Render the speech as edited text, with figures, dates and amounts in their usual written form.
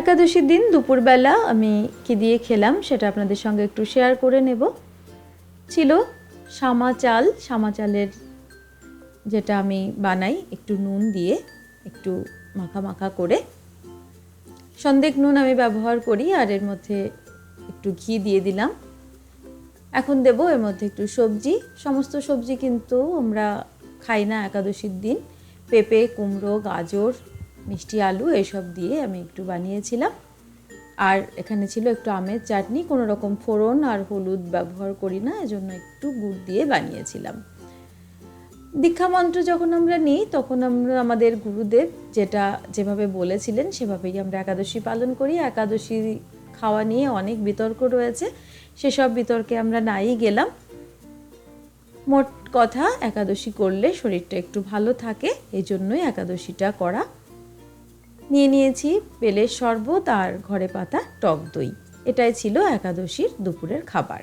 একাদশীর দিন দুপুরবেলা আমি কি দিয়ে খেলাম সেটা আপনাদের সঙ্গে একটু শেয়ার করে নেব। ছিল সামা চালের যেটা আমি বানাই একটু নুন দিয়ে একটু মাখা মাখা করে, সন্দেক নুন আমি ব্যবহার করি, আর এর মধ্যে একটু ঘি দিয়ে দিলাম। এখন দেব এর মধ্যে একটু সবজি। সমস্ত সবজি কিন্তু আমরা খাই না একাদশীর দিন। পেঁপে, কুমড়ো, গাজর, মিষ্টি আলু এসব দিয়ে আমি একটু বানিয়েছিলাম। আর এখানে ছিল একটু আমের চাটনি। কোনো রকম ফোড়ন আর হলুদ ব্যবহার করি না, এজন্য একটু গুড় দিয়ে বানিয়েছিলাম। দীক্ষা মন্ত্র যখন আমরা নিই তখন আমরা আমাদের গুরুদেব যেভাবে বলেছিলেন সেভাবেই আমরা একাদশী পালন করি। একাদশী খাওয়া নিয়ে অনেক বিতর্ক রয়েছে, সেসব বিতর্কে আমরা নাই গেলাম। মোট কথা একাদশী করলে শরীরটা একটু ভালো থাকে, এই জন্যই একাদশীটা করা। নিয়েছি বেলের শরবত আর ঘরে পাতা টক দই। এটাই ছিল একাদশীর দুপুরের খাবার।